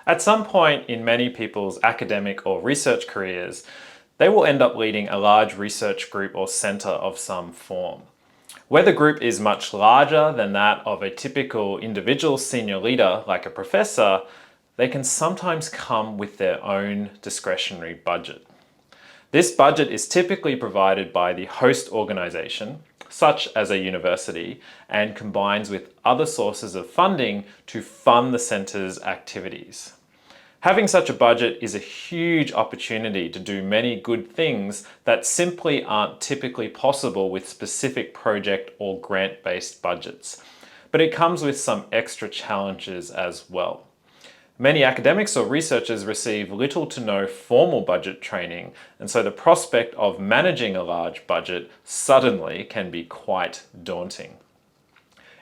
At some point in many people's academic or research careers, they will end up leading a large research group or centre of some form. Where the group is much larger than that of a typical individual senior leader like a professor, they can sometimes come with their own discretionary budget. This budget is typically provided by the host organisation, such as a university, and combines with other sources of funding to fund the centre's activities. Having such a budget is a huge opportunity to do many good things that simply aren't typically possible with specific project or grant-based budgets. But it comes with some extra challenges as well. Many academics or researchers receive little to no formal budget training, and so the prospect of managing a large budget suddenly can be quite daunting.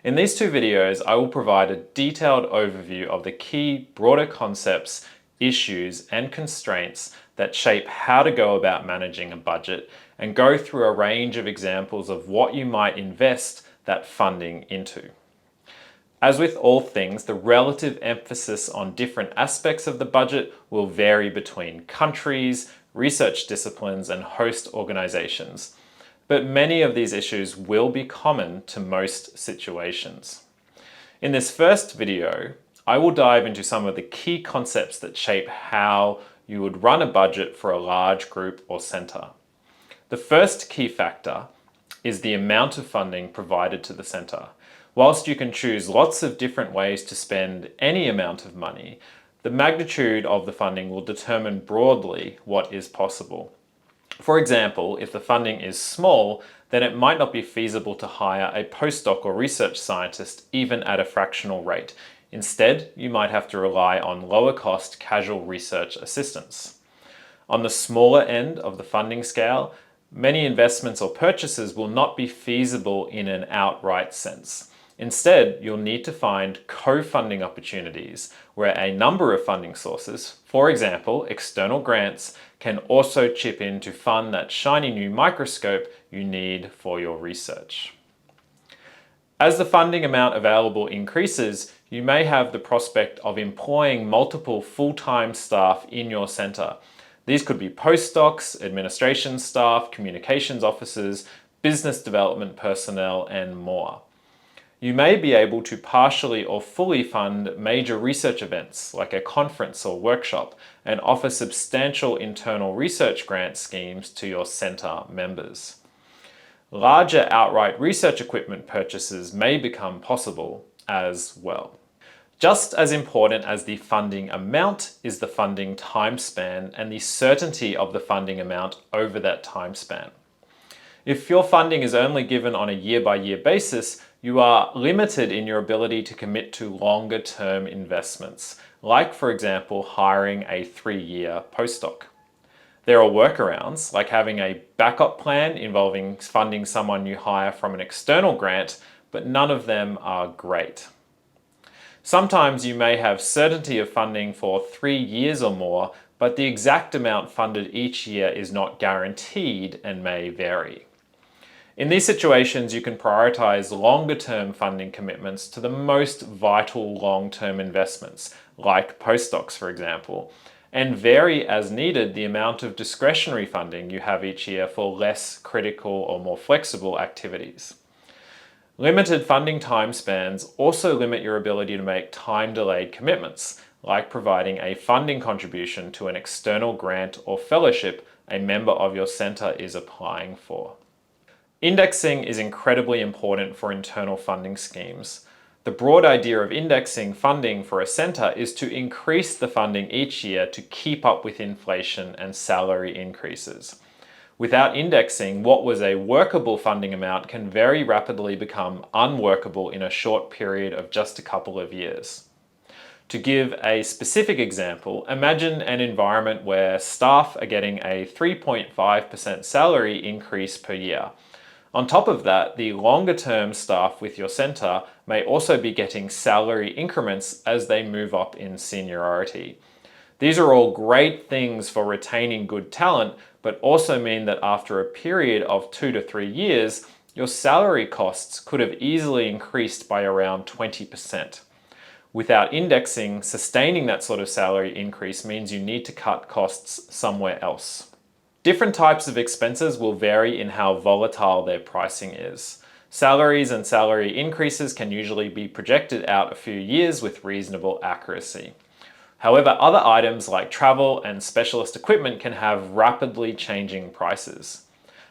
In these two videos, I will provide a detailed overview of the key broader concepts, issues, and constraints that shape how to go about managing a budget, and go through a range of examples of what you might invest that funding into. As with all things, the relative emphasis on different aspects of the budget will vary between countries, research disciplines, and host organizations. But many of these issues will be common to most situations. In this first video, I will dive into some of the key concepts that shape how you would run a budget for a large group or center. The first key factor is the amount of funding provided to the center. Whilst you can choose lots of different ways to spend any amount of money, the magnitude of the funding will determine broadly what is possible. For example, if the funding is small, then it might not be feasible to hire a postdoc or research scientist even at a fractional rate. Instead, you might have to rely on lower cost casual research assistants. On the smaller end of the funding scale, many investments or purchases will not be feasible in an outright sense. Instead, you'll need to find co-funding opportunities where a number of funding sources, for example, external grants, can also chip in to fund that shiny new microscope you need for your research. As the funding amount available increases, you may have the prospect of employing multiple full-time staff in your centre. These could be postdocs, administration staff, communications officers, business development personnel, and more. You may be able to partially or fully fund major research events like a conference or workshop and offer substantial internal research grant schemes to your centre members. Larger outright research equipment purchases may become possible as well. Just as important as the funding amount is the funding time span and the certainty of the funding amount over that time span. If your funding is only given on a year-by-year basis, you are limited in your ability to commit to longer-term investments, like, for example, hiring a 3-year postdoc. There are workarounds, like having a backup plan involving funding someone you hire from an external grant, but none of them are great. Sometimes you may have certainty of funding for 3 years or more, but the exact amount funded each year is not guaranteed and may vary. In these situations, you can prioritize longer-term funding commitments to the most vital long-term investments, like postdocs, for example, and vary as needed the amount of discretionary funding you have each year for less critical or more flexible activities. Limited funding time spans also limit your ability to make time-delayed commitments, like providing a funding contribution to an external grant or fellowship a member of your centre is applying for. Indexing is incredibly important for internal funding schemes. The broad idea of indexing funding for a centre is to increase the funding each year to keep up with inflation and salary increases. Without indexing, what was a workable funding amount can very rapidly become unworkable in a short period of just a couple of years. To give a specific example, imagine an environment where staff are getting a 3.5% salary increase per year. On top of that, the longer-term staff with your centre may also be getting salary increments as they move up in seniority. These are all great things for retaining good talent, but also mean that after a period of 2 to 3 years, your salary costs could have easily increased by around 20%. Without indexing, sustaining that sort of salary increase means you need to cut costs somewhere else. Different types of expenses will vary in how volatile their pricing is. Salaries and salary increases can usually be projected out a few years with reasonable accuracy. However, other items like travel and specialist equipment can have rapidly changing prices.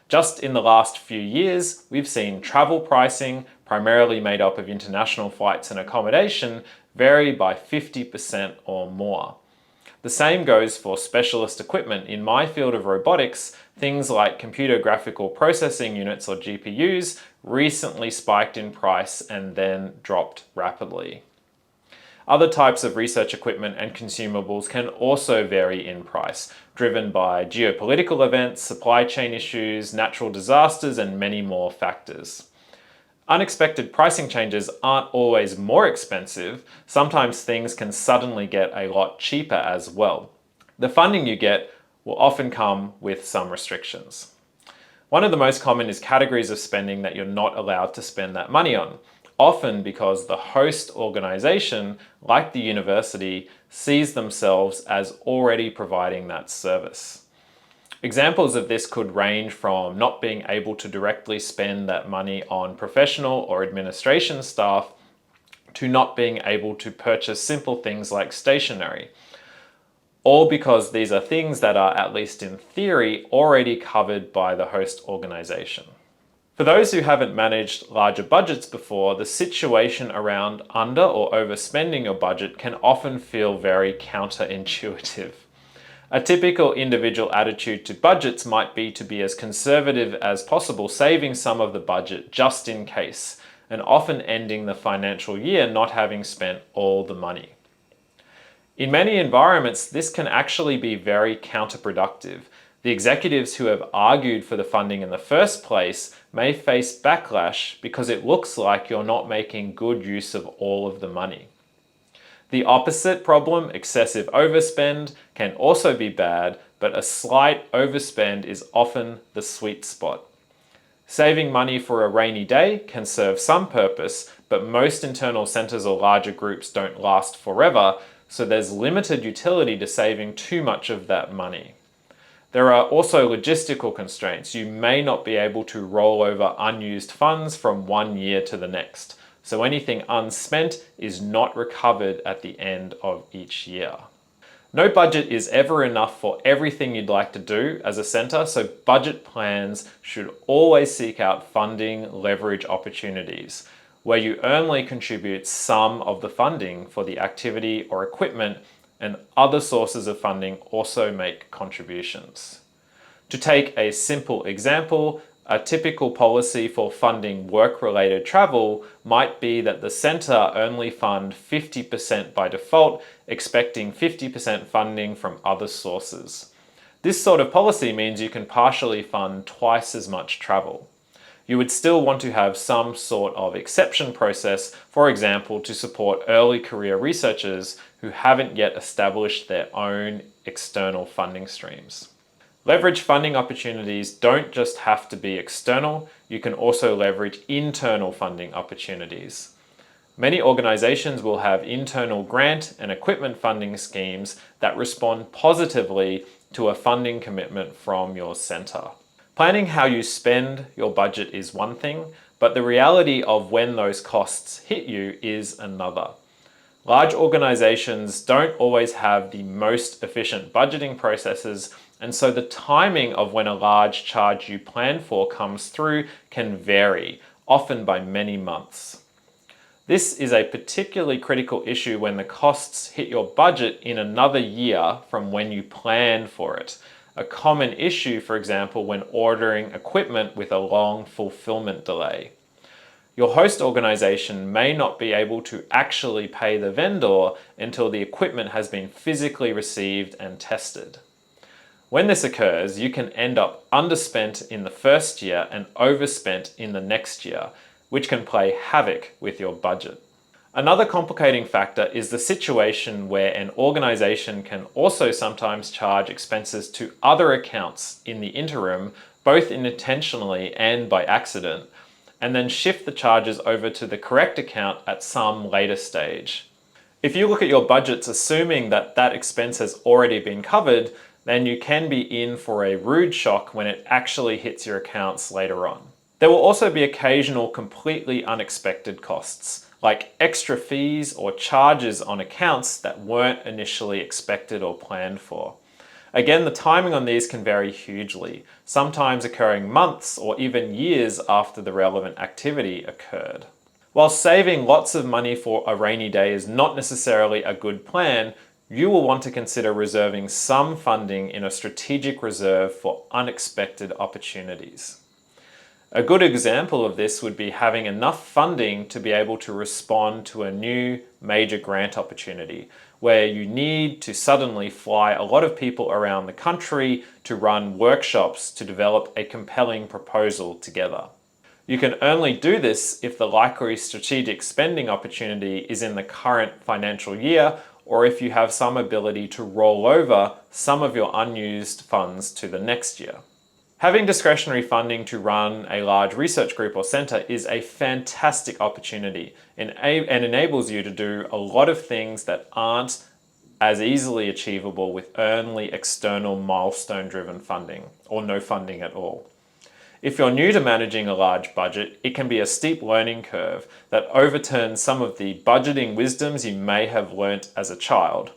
Just in the last few years, we've seen travel pricing, primarily made up of international flights and accommodation, vary by 50% or more. The same goes for specialist equipment. In my field of robotics, things like computer graphical processing units or GPUs recently spiked in price and then dropped rapidly. Other types of research equipment and consumables can also vary in price, driven by geopolitical events, supply chain issues, natural disasters, and many more factors. Unexpected pricing changes aren't always more expensive. Sometimes things can suddenly get a lot cheaper as well. The funding you get will often come with some restrictions. One of the most common is categories of spending that you're not allowed to spend that money on, often because the host organization, like the university, sees themselves as already providing that service. Examples of this could range from not being able to directly spend that money on professional or administration staff to not being able to purchase simple things like stationery, all because these are things that are, at least in theory, already covered by the host organization. For those who haven't managed larger budgets before, the situation around under or overspending your budget can often feel very counterintuitive. A typical individual attitude to budgets might be to be as conservative as possible, saving some of the budget just in case, and often ending the financial year not having spent all the money. In many environments, this can actually be very counterproductive. The executives who have argued for the funding in the first place may face backlash because it looks like you're not making good use of all of the money. The opposite problem, excessive overspend, can also be bad, but a slight overspend is often the sweet spot. Saving money for a rainy day can serve some purpose, but most internal centers or larger groups don't last forever, so there's limited utility to saving too much of that money. There are also logistical constraints. You may not be able to roll over unused funds from one year to the next, so anything unspent is not recovered at the end of each year. No budget is ever enough for everything you'd like to do as a center, so budget plans should always seek out funding leverage opportunities, where you only contribute some of the funding for the activity or equipment, and other sources of funding also make contributions. To take a simple example, a typical policy for funding work-related travel might be that the center only fund 50% by default, expecting 50% funding from other sources. This sort of policy means you can partially fund twice as much travel. You would still want to have some sort of exception process, for example, to support early career researchers who haven't yet established their own external funding streams. Leverage funding opportunities don't just have to be external, you can also leverage internal funding opportunities. Many organizations will have internal grant and equipment funding schemes that respond positively to a funding commitment from your center. Planning how you spend your budget is one thing, but the reality of when those costs hit you is another. Large organizations don't always have the most efficient budgeting processes, and so the timing of when a large charge you plan for comes through can vary, often by many months. This is a particularly critical issue when the costs hit your budget in another year from when you planned for it. A common issue, for example, when ordering equipment with a long fulfillment delay. Your host organization may not be able to actually pay the vendor until the equipment has been physically received and tested. When this occurs, you can end up underspent in the first year and overspent in the next year, which can play havoc with your budget. Another complicating factor is the situation where an organization can also sometimes charge expenses to other accounts in the interim, both intentionally and by accident, and then shift the charges over to the correct account at some later stage. If you look at your budgets assuming that that expense has already been covered, then you can be in for a rude shock when it actually hits your accounts later on. There will also be occasional completely unexpected costs, like extra fees or charges on accounts that weren't initially expected or planned for. Again, the timing on these can vary hugely, sometimes occurring months or even years after the relevant activity occurred. While saving lots of money for a rainy day is not necessarily a good plan, you will want to consider reserving some funding in a strategic reserve for unexpected opportunities. A good example of this would be having enough funding to be able to respond to a new major grant opportunity, where you need to suddenly fly a lot of people around the country to run workshops to develop a compelling proposal together. You can only do this if the likely strategic spending opportunity is in the current financial year, or if you have some ability to roll over some of your unused funds to the next year. Having discretionary funding to run a large research group or centre is a fantastic opportunity and enables you to do a lot of things that aren't as easily achievable with only external milestone-driven funding or no funding at all. If you're new to managing a large budget, it can be a steep learning curve that overturns some of the budgeting wisdoms you may have learnt as a child.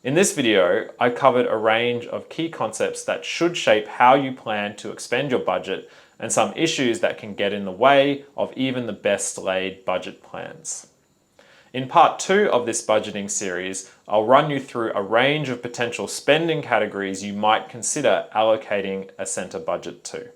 In this video, I covered a range of key concepts that should shape how you plan to expend your budget and some issues that can get in the way of even the best laid budget plans. In part 2 of this budgeting series, I'll run you through a range of potential spending categories you might consider allocating a centre budget to.